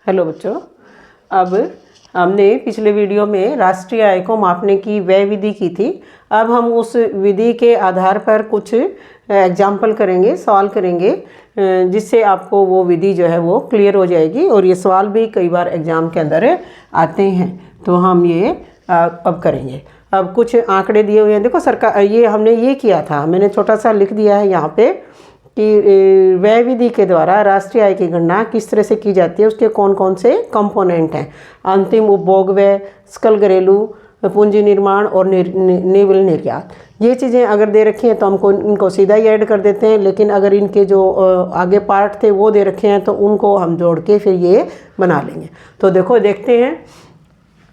Hello बच्चों, अब हमने पिछले वीडियो में राष्ट्रीय आय को मापने की व्यय विधि की थी। अब हम उस विधि के आधार पर कुछ एग्जाम्पल करेंगे, सवाल करेंगे, जिससे आपको वो विधि जो है वो क्लियर हो जाएगी। और ये सवाल भी कई बार एग्ज़ाम के अंदर आते हैं, तो हम ये अब करेंगे। अब कुछ आंकड़े दिए हुए हैं, देखो सरकार, ये हमने ये किया था, मैंने छोटा सा लिख दिया है यहाँ पे कि व्यय विधि के द्वारा राष्ट्रीय आय की गणना किस तरह से की जाती है, उसके कौन कौन से कंपोनेंट हैं। अंतिम उपभोग व्यय, सकल घरेलू पूंजी निर्माण और निवल निर्यात। ये चीज़ें अगर दे रखी हैं तो हमको इनको सीधा ही ऐड कर देते हैं, लेकिन अगर इनके जो आगे पार्ट थे वो दे रखे हैं तो उनको हम जोड़ के फिर ये बना लेंगे। तो देखो, देखते हैं।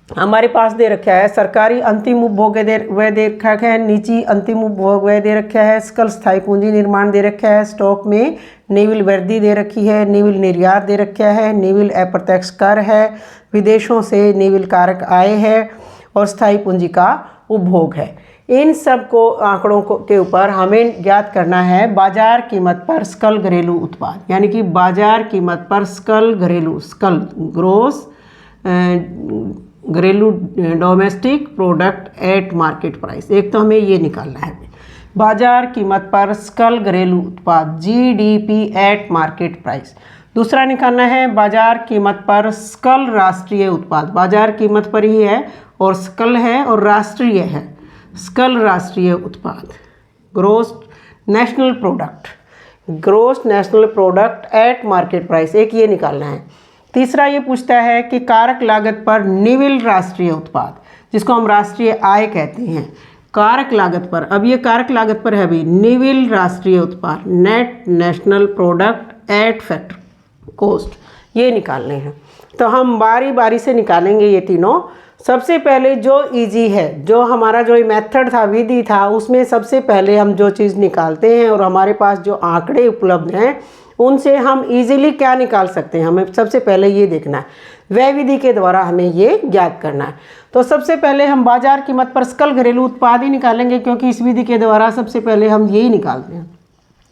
हमारे पास दे रखा है सरकारी अंतिम उपभोग व्यय दे रखा है, निजी अंतिम उपभोग व्यय दे रखा है, सकल स्थायी पूंजी निर्माण दे रखा है, स्टॉक में निविल वृद्धि दे रखी है, निविल निर्यात दे रखा है, निविल अप्रत्यक्ष कर है, विदेशों से निविल कारक आय है और स्थायी पूंजी का उपभोग है। इन सब को आंकड़ों के ऊपर हमें ज्ञात करना है बाजार कीमत पर सकल घरेलू उत्पाद, यानी कि बाजार कीमत पर सकल घरेलू, सकल ग्रोस घरेलू domestic product at market price. एक तो हमें ये निकालना है बाजार कीमत पर सकल घरेलू उत्पाद, जीडीपी एट मार्केट प्राइस। दूसरा निकालना है बाजार कीमत पर सकल राष्ट्रीय उत्पाद, बाजार कीमत पर ही है और सकल है और राष्ट्रीय है, सकल राष्ट्रीय उत्पाद, gross national product, gross national product at market price. एक ये निकालना है। तीसरा ये पूछता है कि कारक लागत पर निविल राष्ट्रीय उत्पाद, जिसको हम राष्ट्रीय आय कहते हैं, कारक लागत पर। अब ये कारक लागत पर है भी, निविल राष्ट्रीय उत्पाद, net national product eight factor cost, ये निकालने हैं। तो हम बारी बारी से निकालेंगे ये तीनों। सबसे पहले जो इजी है, जो हमारा जो मेथड था, विधि था, उसमें सबसे पहले हम जो चीज़ निकालते हैं और हमारे पास जो आंकड़े उपलब्ध हैं उनसे हम इजीली क्या निकाल सकते हैं, हमें सबसे पहले ये देखना है। व्यय विधि के द्वारा हमें ये ज्ञात करना है। तो सबसे पहले हम बाजार कीमत पर सकल घरेलू उत्पाद ही निकालेंगे, क्योंकि इस विधि के द्वारा सबसे पहले हम यही निकालते हैं।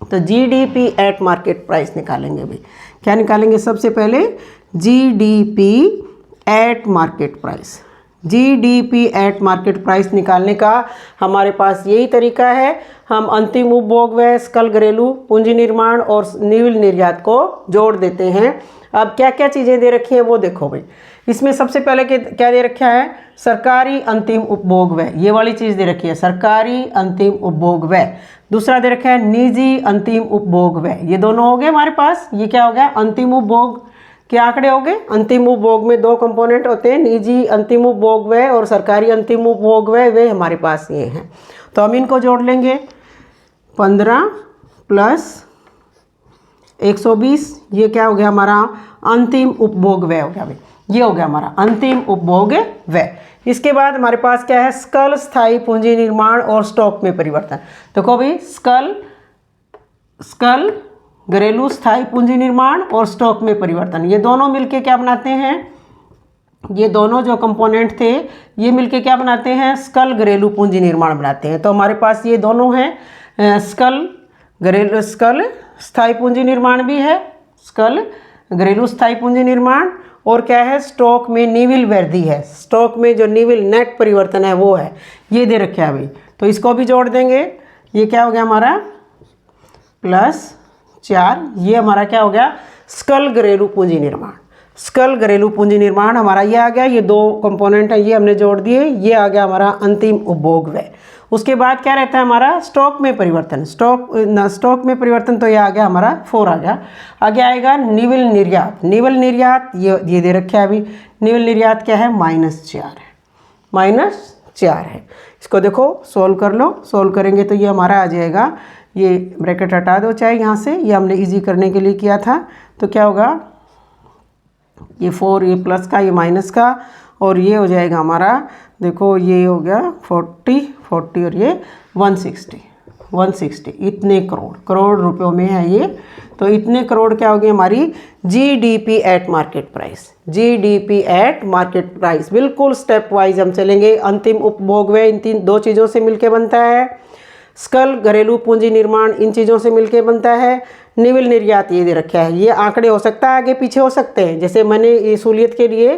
तो जीडीपी एट मार्केट प्राइस निकालेंगे भाई। क्या निकालेंगे? सबसे पहले GDP at market price. GDP at market price निकालने का हमारे पास यही तरीका है। हम अंतिम उपभोग व्यय, सकल घरेलू पूंजी निर्माण और निविल निर्यात को जोड़ देते हैं। अब क्या क्या चीज़ें दे रखी हैं वो देखो भाई। इसमें सबसे पहले क्या दे रखा है? सरकारी अंतिम उपभोग व्यय, ये वाली चीज़ दे रखी है, सरकारी अंतिम उपभोग व्यय। दूसरा दे रखा है निजी अंतिम उपभोग व्यय। ये दोनों हो गए हमारे पास। ये क्या हो गया? अंतिम उपभोग के आंकड़े हो गए। अंतिम उपभोग में दो कंपोनेंट होते हैं, निजी अंतिम उपभोग व्यय और सरकारी अंतिम उपभोग व्यय, वे हमारे पास ये हैं। तो हम इनको जोड़ लेंगे। 15 प्लस 120, ये क्या हो गया हमारा? अंतिम उपभोग व्यय हो गया भाई। ये हो गया हमारा अंतिम उपभोग व्यय। इसके बाद हमारे पास क्या है? सकल स्थायी पूंजी निर्माण और स्टॉक में परिवर्तन। देखो भाई, सकल घरेलू स्थायी पूंजी निर्माण और स्टॉक में परिवर्तन, ये दोनों मिलके क्या बनाते हैं? ये दोनों जो कंपोनेंट थे ये मिलके क्या बनाते हैं? सकल घरेलू पूंजी निर्माण बनाते हैं। तो हमारे पास ये दोनों हैं, सकल स्थायी पूंजी निर्माण भी है, सकल घरेलू स्थायी पूंजी निर्माण, और क्या है? स्टॉक में निविल वृद्धि है, स्टॉक में जो निविल नेट परिवर्तन है वो है। ये दे रखे है भाई, तो इसको भी जोड़ देंगे। ये क्या हो गया हमारा? +4। ये हमारा क्या हो गया? सकल घरेलू पूंजी निर्माण। सकल घरेलू पूंजी निर्माण हमारा ये आ गया। ये दो कंपोनेंट हैं, ये हमने जोड़ दिए। ये आ गया हमारा अंतिम उपभोग व्यय। उसके बाद क्या रहता है हमारा? स्टॉक में परिवर्तन। स्टॉक में परिवर्तन, तो ये आ गया हमारा 4 आ गया। आगे आएगा निविल निर्यात। निविल निर्यात ये दे रखे है अभी। निविल निर्यात क्या है? -4 है, -4 है। इसको देखो, सोल्व कर लो। सोल्व करेंगे तो ये हमारा आ जाएगा, ये ब्रैकेट हटा दो चाहे यहाँ से, ये हमने इजी करने के लिए किया था। तो क्या होगा? ये 4, ये प्लस का, ये माइनस का, और ये हो जाएगा हमारा, देखो ये हो गया 40 और ये 160। इतने करोड़ रुपयों में है ये। तो इतने करोड़ क्या होगी हमारी? GDP at market price. GDP at market price, बिल्कुल स्टेप वाइज हम चलेंगे। अंतिम उपभोग व्यय इन दो चीज़ों से मिलके बनता है। स्कल घरेलू पूंजी निर्माण इन चीज़ों से मिलके बनता है। निविल निर्यात ये दे रखा है, ये आंकड़े हो सकता है आगे पीछे हो सकते हैं, जैसे मैंने ये सहूलियत के लिए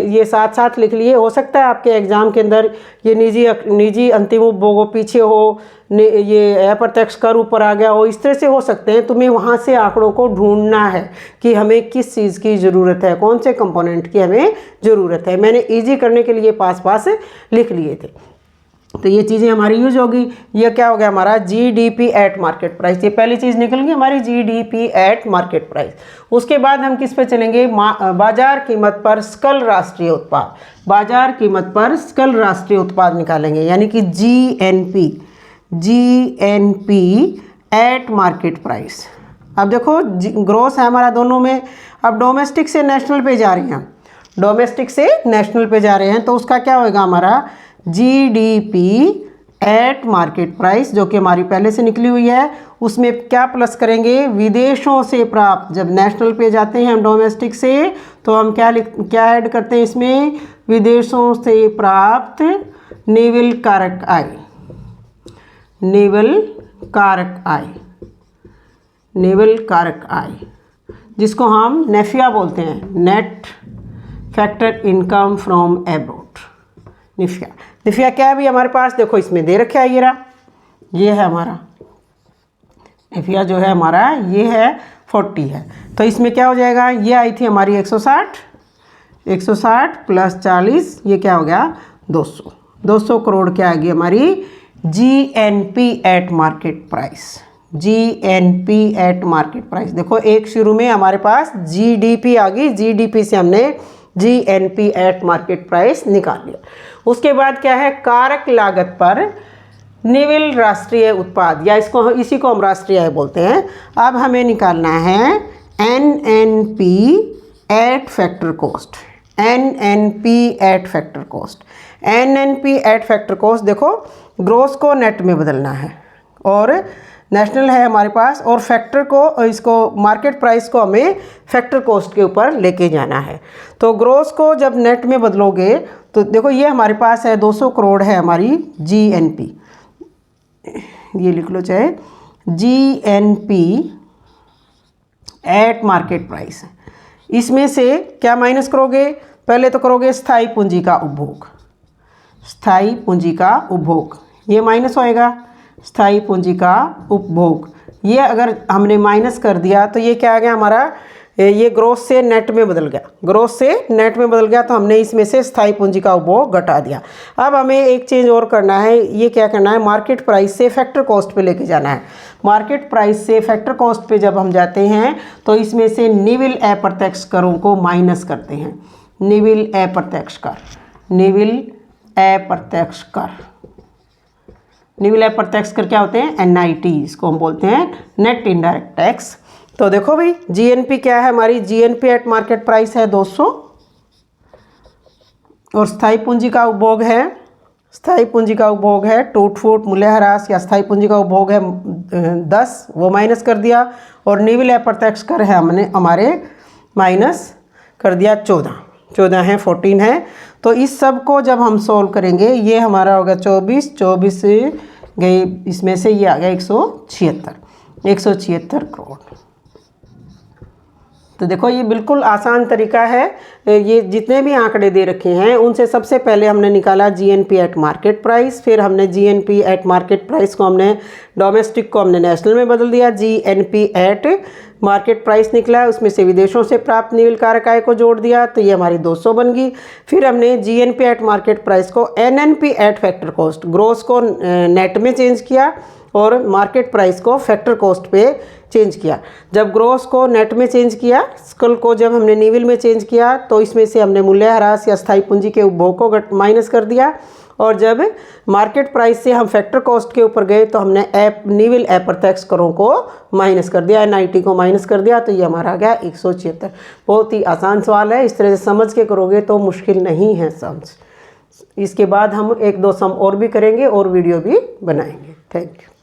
ये साथ साथ लिख लिए, हो सकता है आपके एग्जाम के अंदर ये निजी अंतिम उपभोगों पीछे हो, ये अप्रत्यक्ष कर ऊपर आ गया हो, इस तरह से हो सकते हैं। तुम्हें वहाँ से आंकड़ों को ढूंढना है कि हमें किस चीज़ की ज़रूरत है, कौन से कंपोनेंट की हमें ज़रूरत है। मैंने ईजी करने के लिए पास लिख लिए थे, तो ये चीज़ें हमारी यूज होगी। ये क्या हो गया हमारा जीडीपी एट मार्केट प्राइस, ये पहली चीज़ निकल गई हमारी जीडीपी एट मार्केट प्राइस। उसके बाद हम किस पे चलेंगे, बाजार कीमत पर सकल राष्ट्रीय उत्पाद, बाजार कीमत पर सकल राष्ट्रीय उत्पाद निकालेंगे, यानी कि जीएनपी एट मार्केट प्राइस। अब देखो ग्रोस है हमारा दोनों में, अब डोमेस्टिक से नेशनल पे जा रहे हैं, डोमेस्टिक से नेशनल पे जा रहे हैं, तो उसका क्या होगा हमारा जीडीपी एट मार्केट प्राइस, जो कि हमारी पहले से निकली हुई है। उसमें क्या प्लस करेंगे, विदेशों से प्राप्त, जब नेशनल पे जाते हैं हम डोमेस्टिक से, तो हम क्या ऐड करते हैं इसमें, विदेशों से प्राप्त निविल कारक आय, निविल कारक आय, निविल कारक आय, जिसको हम नेफिया बोलते हैं, net factor income from abroad, NFIA. NFIA क्या है भी हमारे पास, देखो इसमें दे रखा है, ये है हमारा निफिया जो है हमारा, ये है 40 है, तो इसमें क्या हो जाएगा, ये आई थी हमारी 160 प्लस 40, ये क्या हो गया 200 करोड़ क्या आ गई हमारी GNP at market price, GNP at market price. देखो एक शुरू में हमारे पास जीडीपी आ गई, जीडीपी से हमने जीएनपी एट मार्केट प्राइस निकाल लिया। उसके बाद क्या है, कारक लागत पर निविल राष्ट्रीय उत्पाद, या इसी को हम राष्ट्रीय आय बोलते हैं। अब हमें निकालना है NNP at factor cost, NNP at factor cost, NNP at factor cost. देखो ग्रोस को नेट में बदलना है, और नेशनल है हमारे पास, और फैक्टर को, इसको मार्केट प्राइस को हमें फैक्टर कॉस्ट के ऊपर लेके जाना है। तो ग्रोस को जब नेट में बदलोगे तो देखो ये हमारे पास है 200 करोड़ है हमारी जीएनपी, ये लिख लो चाहे जीएनपी एट मार्केट प्राइस। इसमें से क्या माइनस करोगे, पहले तो करोगे स्थायी पूंजी का उपभोग, स्थायी पूंजी का उपभोग, ये माइनस होएगा स्थायी पूंजी का उपभोग। ये अगर हमने माइनस कर दिया तो ये क्या आ गया हमारा, ये ग्रोस से नेट में बदल गया, ग्रोस से नेट में बदल गया, तो हमने इसमें से स्थायी पूंजी का उपभोग घटा दिया। अब हमें एक चेंज और करना है, ये क्या करना है, मार्केट प्राइस से फैक्टर कॉस्ट पे लेके जाना है। मार्केट प्राइस से फैक्टर कॉस्ट पे जब हम जाते हैं तो इसमें से निविल अप्रत्यक्ष करों को माइनस करते हैं, निविल अप्रत्यक्ष कर, निविल अप्रत्यक्ष कर, निविल अप्रत्यक्ष कर क्या होते हैं, एनआईटी, इसको हम बोलते हैं नेट इनडायरेक्ट टैक्स। तो देखो भाई जीएनपी क्या है हमारी, जीएनपी एट मार्केट प्राइस है 200, और स्थायी पूंजी का उपभोग है, स्थायी पूंजी का उपभोग है टूट फूट मूल्यह्रास, या स्थायी पूंजी का उपभोग है 10, वो माइनस कर दिया, और निविल अप्रत्यक्ष कर है हमने हमारे माइनस कर दिया 14 है, 14 है। तो इस सब को जब हम सोल्व करेंगे, ये हमारा होगा 24 से गई, इसमें से ये आ गया 176 करोड़। तो देखो ये बिल्कुल आसान तरीका है, ये जितने भी आंकड़े दे रखे हैं उनसे सबसे पहले हमने निकाला जीएनपी एट मार्केट प्राइस, फिर हमने जीएनपी एट मार्केट प्राइस को हमने डोमेस्टिक को हमने नेशनल में बदल दिया, जीएनपी एट मार्केट प्राइस निकला, उसमें से विदेशों से प्राप्त निविल कारक आय को जोड़ दिया, तो ये हमारी 200 बन गई। फिर हमने जीएनपी एट मार्केट प्राइस को NNP at factor cost, gross को नेट में चेंज किया और मार्केट प्राइस को फैक्टर कॉस्ट पे चेंज किया। जब ग्रोस को नेट में चेंज किया, स्कल को जब हमने निविल में चेंज किया, तो इसमें से हमने मूल्यह्रास या स्थायी पूंजी के उपभोग को माइनस कर दिया, और जब मार्केट प्राइस से हम फैक्टर कॉस्ट के ऊपर गए तो हमने निविल अप्रत्यक्ष करों को माइनस कर दिया, एनआईटी को माइनस कर दिया, तो ये हमारा आ गया 176। बहुत ही आसान सवाल है, इस तरह से समझ के करोगे तो मुश्किल नहीं है सम्स। इसके बाद हम 1-2 सम और भी करेंगे और वीडियो भी बनाएंगे। Thank you.